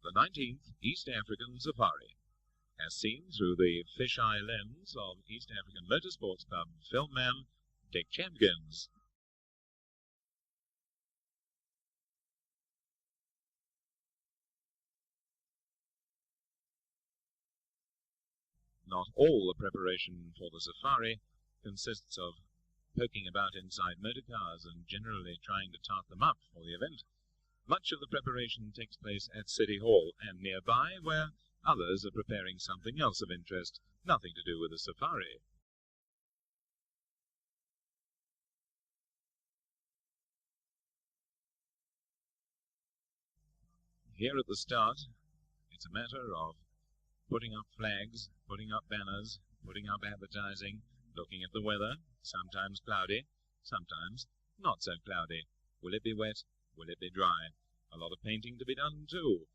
the 19th East African Safari, as seen through the fisheye lens of East African Motorsports Club filmman Dick Champions. Not all the preparation for the safari consists of poking about inside motor cars and generally trying to tart them up for the event. Much of the preparation takes place at City Hall and nearby, where others are preparing something else of interest, nothing to do with the safari. Here at the start, it's a matter of putting up flags, putting up banners, putting up advertising, looking at the weather, sometimes cloudy, sometimes not so cloudy. Will it be wet? Will it be dry? A lot of painting to be done too.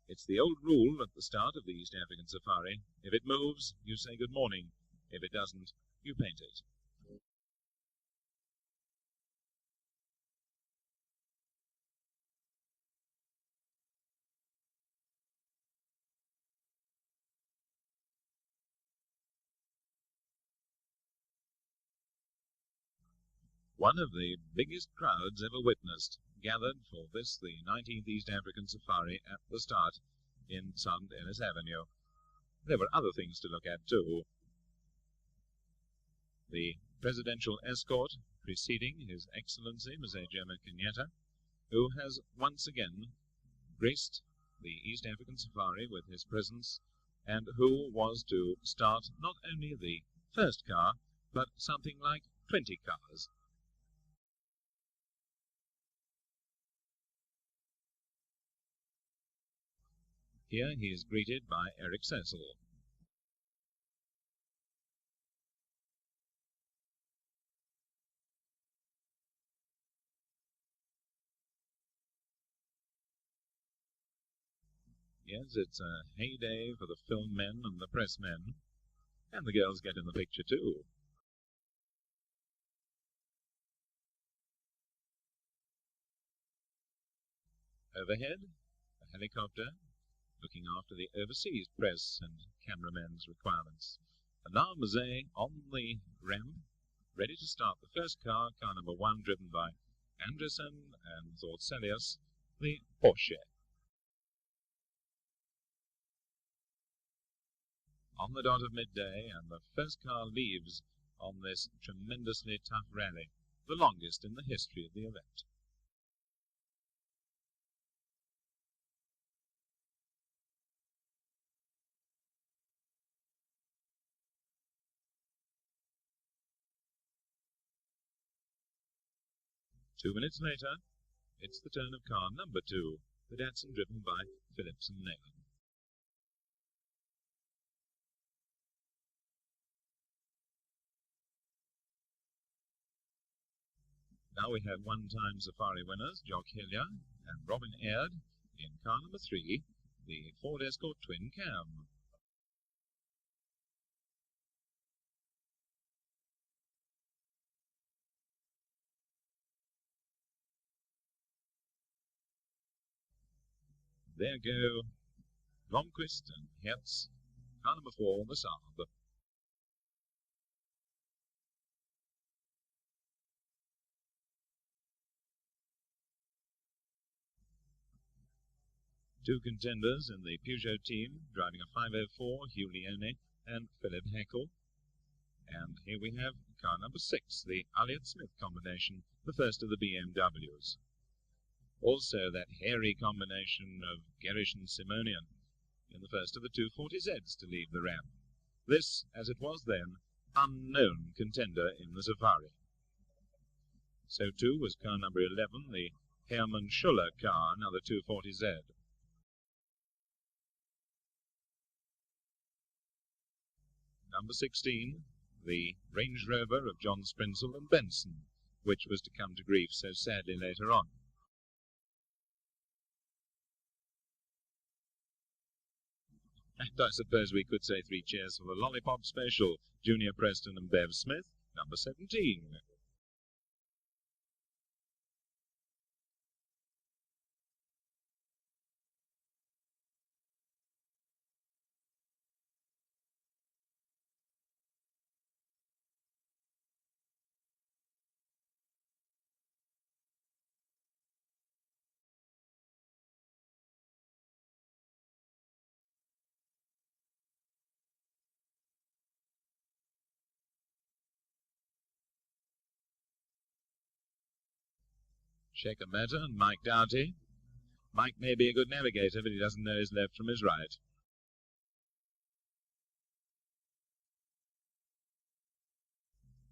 It's the old rule at the start of the East African Safari. If it moves, you say good morning. If it doesn't, you paint it. One of the biggest crowds ever witnessed gathered for this, the 19th East African Safari, at the start in St. Denis Avenue. There were other things to look at too. The presidential escort preceding His Excellency Mzee Jomo Kenyatta, who has once again graced the East African Safari with his presence, and who was to start not only the first car, but something like 20 cars. Here he is greeted by Eric Cecil. Yes, it's a heyday for the film men and the press men, and the girls get in the picture too. Overhead, a helicopter looking after the overseas press and cameramen's requirements. And now Mzee on the ramp, ready to start the first car, car number 1, driven by Andresen and Zortselius, the Porsche. On the dot of midday, and the first car leaves on this tremendously tough rally, the longest in the history of the event. Two minutes later, it's the turn of car number 2, the Datsun driven by Phillips and Naylor. Now we have one-time safari winners, Jock Hillier and Robin Aird, in car number 3, the Ford Escort twin cam. There go Blomqvist and Hertz, car number 4, the Saab. Two contenders in the Peugeot team, driving a 504, Hugh Leone and Philip Heckel. And here we have car number 6, the Elliott-Smith combination, the first of the BMWs. Also that hairy combination of Gerish and Simonian in the first of the 240Zs to leave the ramp. This, as it was then, unknown contender in the Safari. So too was car number 11, the Hermann Schuller car, another 240Z. Number 16, the Range Rover of John Sprinsel and Benson, which was to come to grief so sadly later on. And I suppose we could say 3 cheers for the Lollipop Special, Junior Preston and Bev Smith, number 17. Shaker Mota and Mike Doughty. Mike may be a good navigator, but he doesn't know his left from his right.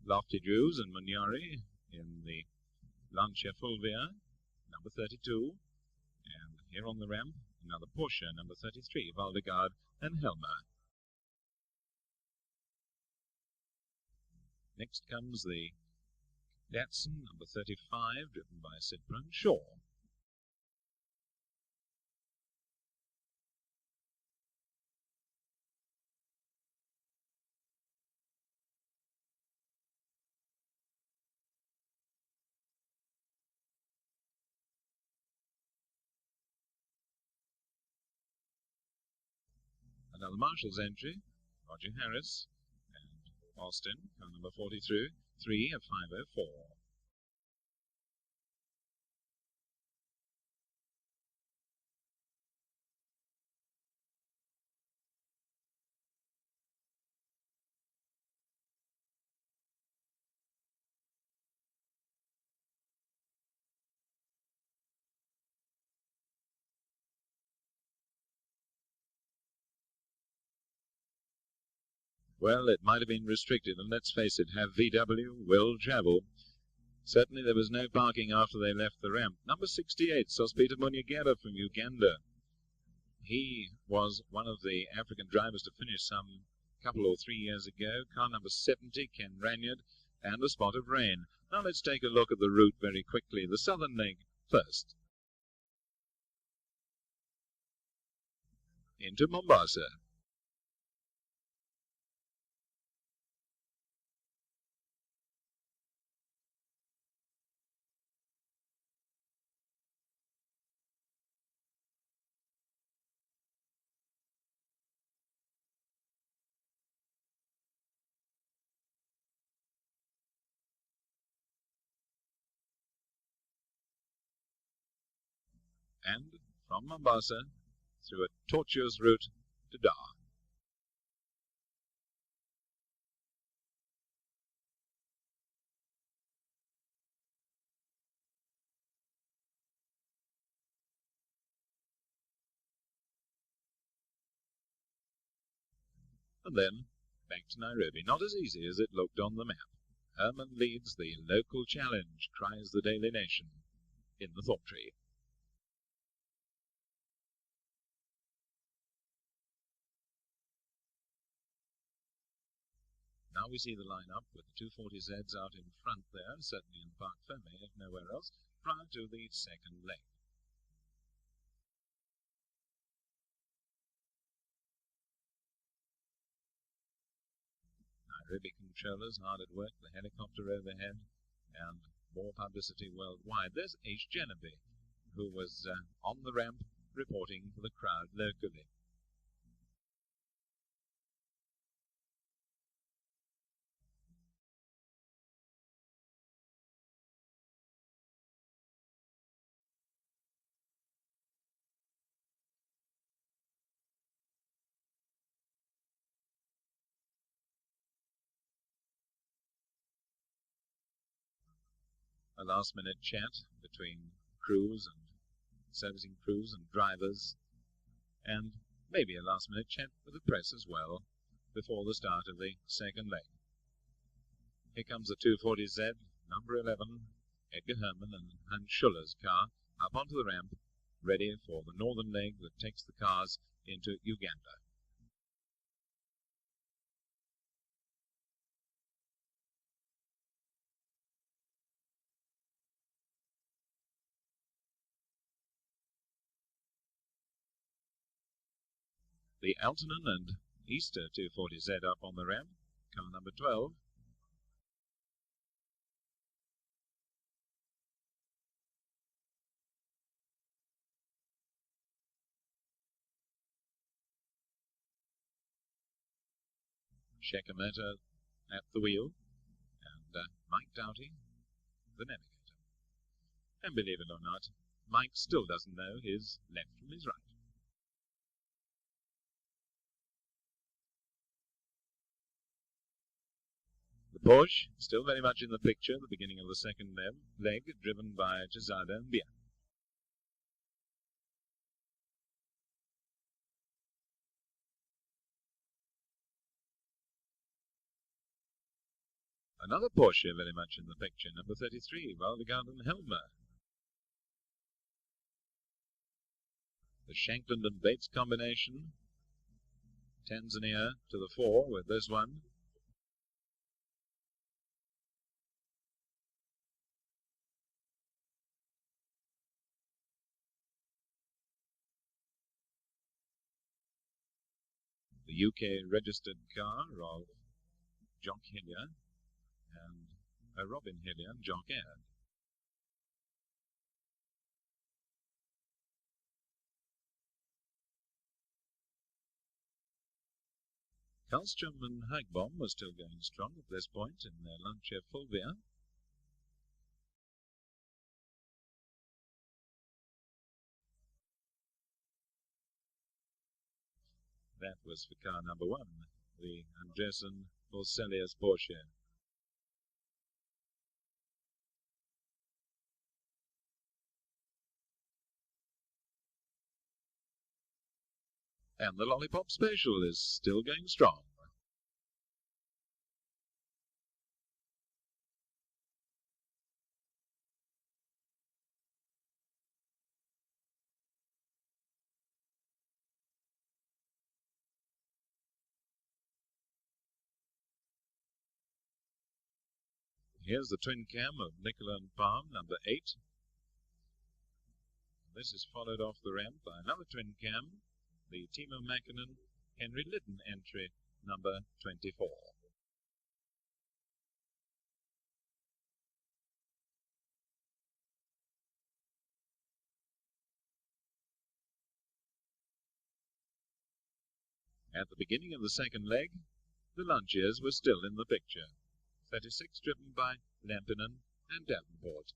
Lofty Drews and Munyari in the Lancia Fulvia, number 32. And here on the ramp, another Porsche, number 33, Valdegard and Helmer. Next comes the Datsun, number 35, driven by Sidpran Shaw. Another Marshall's entry, Roger Harris and Austin, car number 43, 3 of 504. Well, it might have been restricted, and let's face it, have VW will travel. Certainly there was no parking after they left the ramp. Number 68, Sospita Munyagera from Uganda. He was one of the African drivers to finish some couple or 3 years ago. Car number 70, Ken Ranyard, and a spot of rain. Now let's take a look at the route very quickly. The southern leg first. Into Mombasa. And from Mombasa, through a tortuous route to Dar. And then back to Nairobi. Not as easy as it looked on the map. Herman leads the local challenge, cries the Daily Nation in the thought tree. Now we see the line-up with the 240Zs out in front there, certainly in Parc Ferme, if nowhere else, prior to the second leg. Nairobi controllers hard at work, the helicopter overhead, and more publicity worldwide. There's H. Genevieve, who was on the ramp reporting for the crowd locally. A last-minute chat between crews and servicing crews and drivers, and maybe a last-minute chat with the press as well before the start of the second leg. Here comes the 240Z, number 11, Edgar Herman and Hans Schuller's car, up onto the ramp, ready for the northern leg that takes the cars into Uganda. The Altonen and Easter 240Z up on the ramp, car number 12. Shaker Mota at the wheel, and Mike Doughty, the navigator. And believe it or not, Mike still doesn't know his left from his right. The Porsche, still very much in the picture, the beginning of the second leg, driven by Jazada and Bian. Another Porsche very much in the picture, number 33, Valdegarden Helmer. The Shankland and Bates combination, Tanzania to the fore with this one. The UK registered car of Jock Hillier and Robin Hillier and Jock Aird. Karlstrom and Hagbaum were still going strong at this point in their Lancia Fulvia. That was for car number 1, the Andresen Borselius Porsche. And the Lollipop Special is still going strong. Here's the twin cam of Nicola and Palm, number 8. This is followed off the ramp by another twin cam, the Timo Mäkinen Henry Lydon entry, number 24. At the beginning of the second leg, the Lancias were still in the picture. 36 driven by Lampinen and Davenport.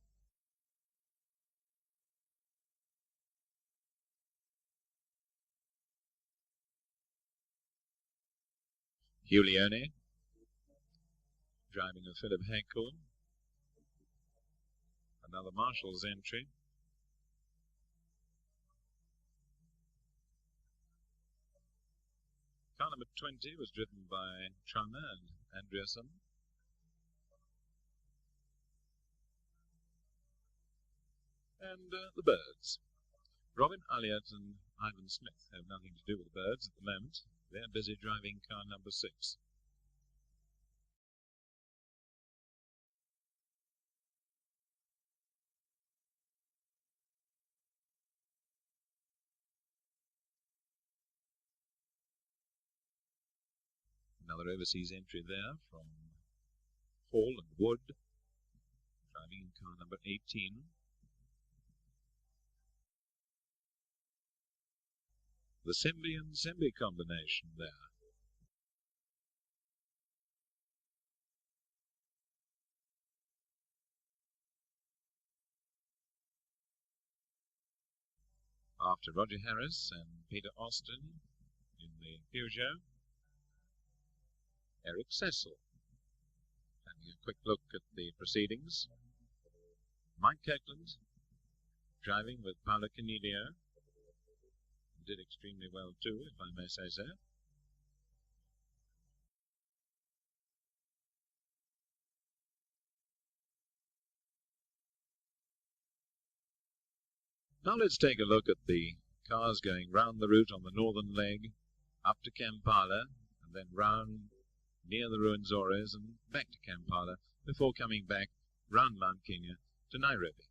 Giulione, driving with Philip Heckel. Another Marshall's entry. Car number 20 was driven by Tranmere and Andreasen. And the Birds. Robin Elliott and Ivan Smith have nothing to do with the Birds at the moment. They're busy driving car number 6. Another overseas entry there from Hall and Wood, driving in car number 18. The Sembi and Sembi combination there. After Roger Harris and Peter Austin in the Peugeot, Eric Cecil. Having a quick look at the proceedings. Mike Kirkland driving with Paolo Canelio. Did extremely well too, if I may say so. Now let's take a look at the cars going round the route on the northern leg, up to Kampala, and then round near the Ruwenzori and back to Kampala, before coming back round Mount Kenya to Nairobi.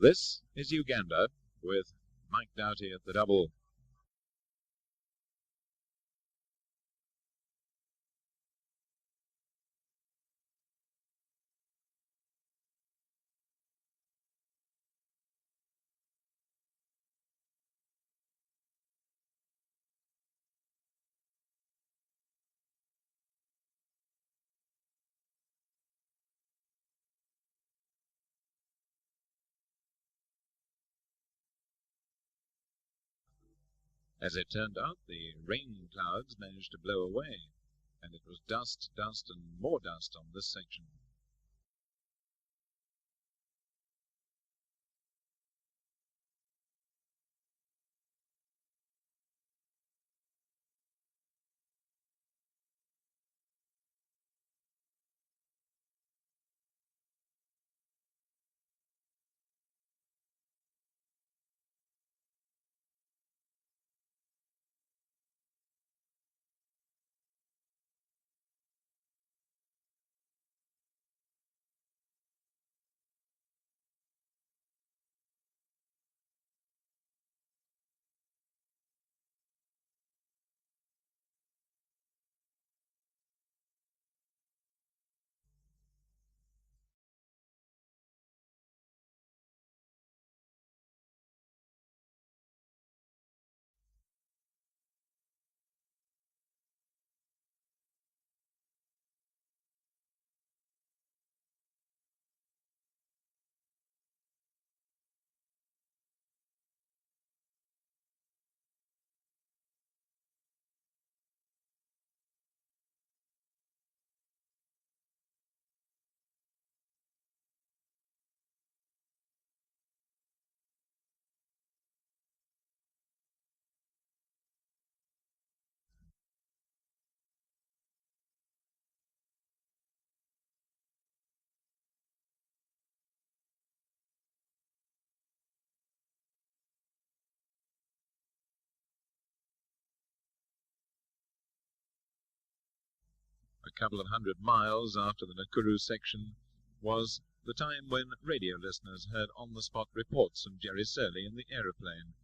This is Uganda with Mike Doughty at the double. As it turned out, the rain clouds managed to blow away, and it was dust, dust, and more dust on this section. A couple of 100 miles after the Nakuru section was the time when radio listeners heard on-the-spot reports from Jerry Surley in the aeroplane,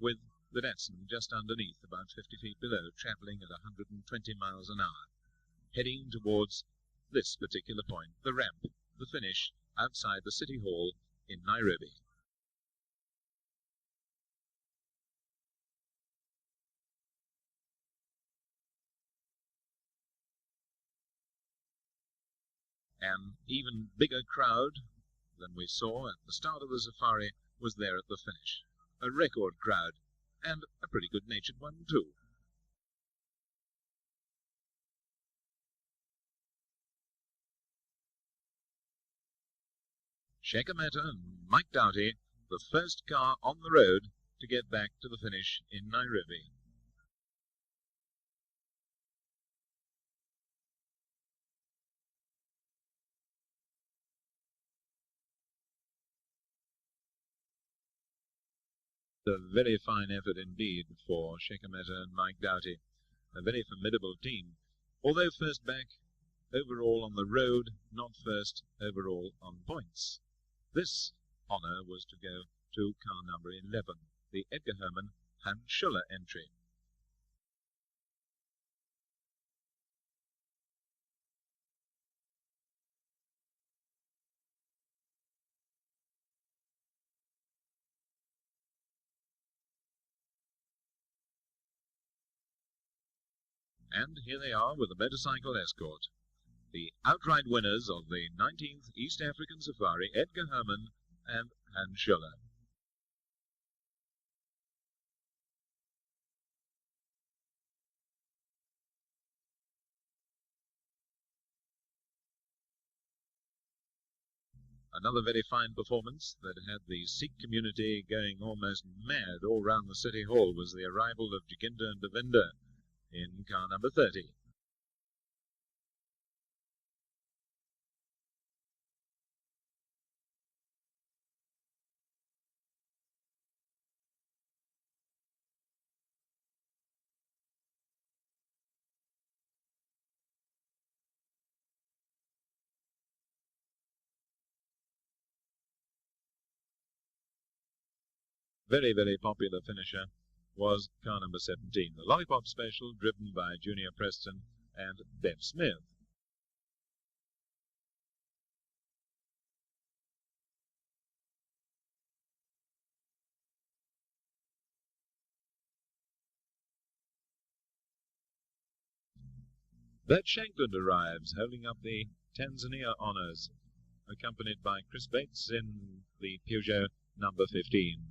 with the Datsun just underneath, about 50 feet below, travelling at 120 miles an hour, heading towards this particular point, the ramp, the finish, outside the City Hall in Nairobi. An even bigger crowd than we saw at the start of the safari was there at the finish. A record crowd, and a pretty good-natured one too. Sheikh Ahmeta and Mike Doughty, the first car on the road to get back to the finish in Nairobi. A very fine effort indeed for Sheikh Ahmeta and Mike Doughty, a very formidable team, although first back overall on the road, not first overall on points. This honour was to go to car number 11, the Edgar Herman Hans Schuller entry. And here they are with a motorcycle escort. The outright winners of the 19th East African Safari, Edgar Herman and Hans Schuller. Another very fine performance that had the Sikh community going almost mad all round the City Hall was the arrival of Jacinta and Devinder in car number 30. Very, very popular finisher was car number 17, the Lollipop Special, driven by Junior Preston and Bev Smith. Bert Shankland arrives, holding up the Tanzania honours, accompanied by Chris Bates in the Peugeot number 15.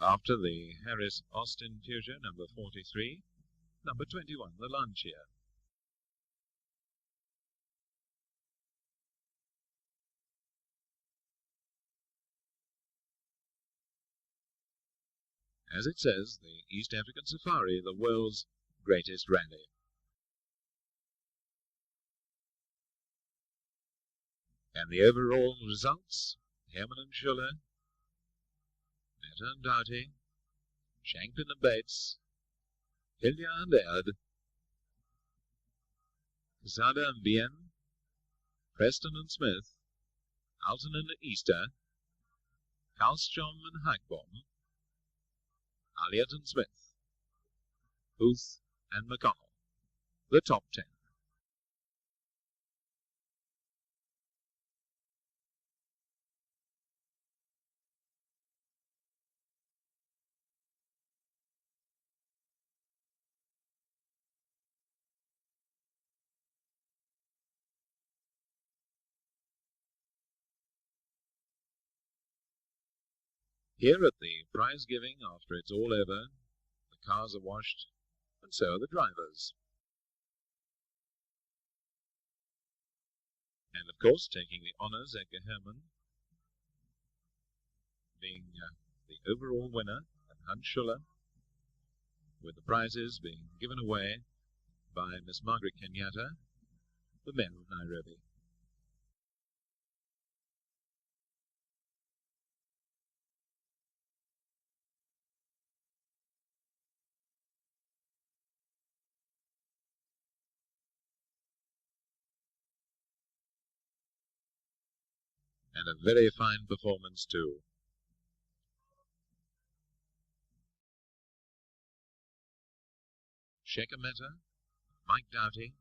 After the Harris Austin Peugeot number 43, number 21, the Lancia. As it says, the East African Safari, the world's greatest rally. And the overall results, Hermann and Schuller, Meta and Doughty, Shankland and Bates, Hillier and Erd, Quesada and Bien, Preston and Smith, Alton and Easter, Karlstrom and Hackbaum, Elliott and Smith, Booth and McConnell, the top 10. Here at the prize giving, after it's all over, the cars are washed, and so are the drivers. And of course, taking the honours, Edgar Hermann, being the overall winner, and Hans Schuller, with the prizes being given away by Miss Margaret Kenyatta, the Mayor of Nairobi. And a very fine performance too. Shekhar Mehta, Mike Doughty,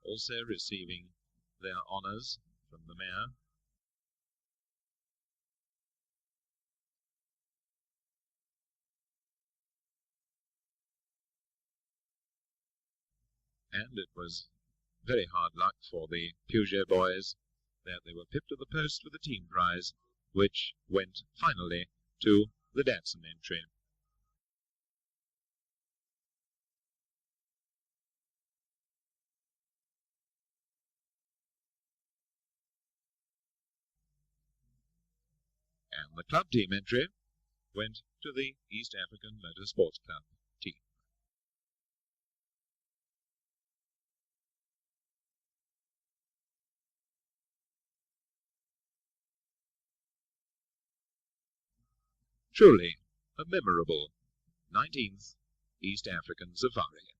also receiving their honours from the Mayor. And it was very hard luck for the Peugeot boys that they were pipped to the post for the team prize, which went finally to the Datsun entry. And the club team entry went to the East African Motorsports Club team. Truly a memorable 19th East African Safari.